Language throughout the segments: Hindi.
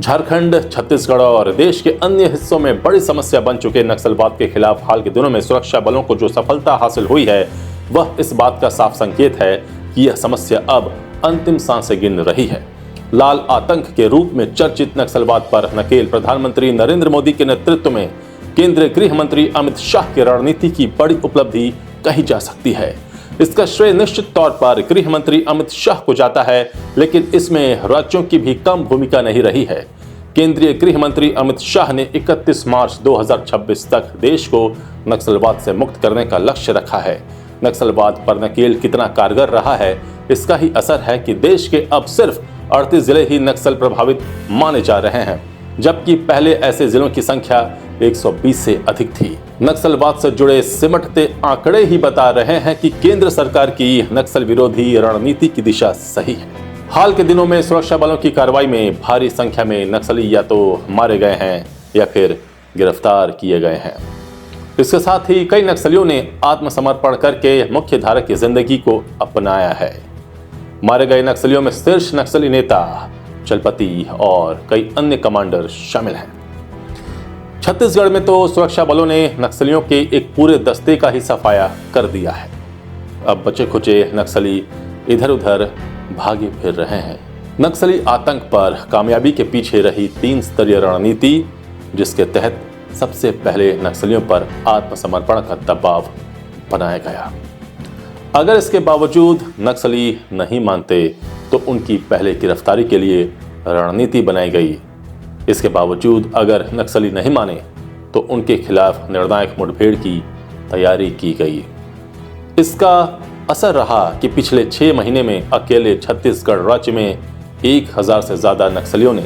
झारखंड, छत्तीसगढ़ और देश के अन्य हिस्सों में बड़ी समस्या बन चुके नक्सलवाद के खिलाफ हाल के दिनों में सुरक्षा बलों को जो सफलता हासिल हुई है, वह इस बात का साफ संकेत है कि यह समस्या अब अंतिम सांसें गिन रही है। लाल आतंक के रूप में चर्चित नक्सलवाद पर नकेल प्रधानमंत्री नरेंद्र मोदी के नेतृत्व में केंद्रीय गृह मंत्री अमित शाह की रणनीति की बड़ी उपलब्धि कही जा सकती है। इसका श्रेय निश्चित तौर पर गृह मंत्री अमित शाह को जाता है, लेकिन इसमें राज्यों की भी कम भूमिका नहीं रही है। केंद्रीय गृह मंत्री अमित शाह ने 31 मार्च 2026 तक देश को नक्सलवाद से मुक्त करने का लक्ष्य रखा है। नक्सलवाद पर नकेल कितना कारगर रहा है, इसका ही असर है कि देश के अब सिर्फ 38 जिले ही नक्सल प्रभावित माने जा रहे हैं, जबकि पहले ऐसे जिलों की संख्या 120 से अधिक थी। नक्सलवाद से जुड़े सिमटते आंकड़े ही बता रहे हैं कि केंद्र सरकार की नक्सल विरोधी रणनीति की दिशा सही है। हाल के दिनों में सुरक्षा बलों की कार्रवाई में भारी संख्या में नक्सली या तो मारे गए हैं या फिर गिरफ्तार किए गए हैं। इसके साथ ही कई नक्सलियों ने आत्मसमर्पण करके मुख्य धारा की जिंदगी को अपनाया है। मारे गए नक्सलियों में शीर्ष नक्सली नेता, चलपति और कई अन्य कमांडर शामिल हैं। छत्तीसगढ़ में तो सुरक्षा बलों ने नक्सलियों के एक पूरे दस्ते का ही सफाया कर दिया है। अब बचे खुचे नक्सली इधर उधर भागे फिर रहे हैं। नक्सली आतंक पर कामयाबी के पीछे रही 3 स्तरीय रणनीति, जिसके तहत सबसे पहले नक्सलियों पर आत्मसमर्पण का दबाव बनाया गया। अगर इसके बावजूद नक्सली नहीं मानते तो उनकी पहले गिरफ्तारी के लिए रणनीति बनाई गई। इसके बावजूद अगर नक्सली नहीं माने तो उनके खिलाफ निर्णायक मुठभेड़ की तैयारी की गई। इसका असर रहा कि पिछले 6 महीने में अकेले छत्तीसगढ़ राज्य में 1000 से ज्यादा नक्सलियों ने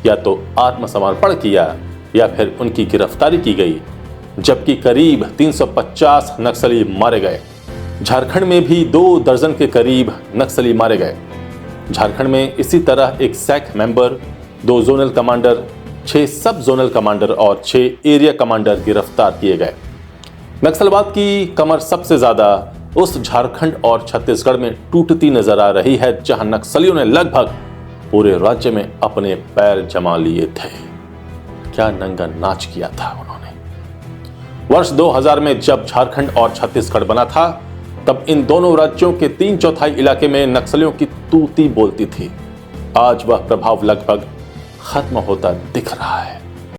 या तो आत्मसमर्पण किया या फिर उनकी गिरफ्तारी की गई, जबकि करीब 350 नक्सली मारे गए। झारखंड में भी 2 दर्जन के करीब नक्सली मारे गए। झारखंड में इसी तरह एक सैक मेंबर, 2 जोनल कमांडर, 6 सब जोनल कमांडर और 6 एरिया कमांडर गिरफ्तार किए गए। नक्सलवाद की कमर सबसे ज्यादा उस झारखंड और छत्तीसगढ़ में टूटती नजर आ रही है, जहां नक्सलियों ने लगभग पूरे राज्य में अपने पैर जमा लिए थे। क्या नंगा नाच किया था उन्होंने। वर्ष 2000 में जब झारखंड और छत्तीसगढ़ बना था, तब इन दोनों राज्यों के 3/4 इलाके में नक्सलियों की तूती बोलती थी। आज वह प्रभाव लगभग खत्म होता दिख रहा है।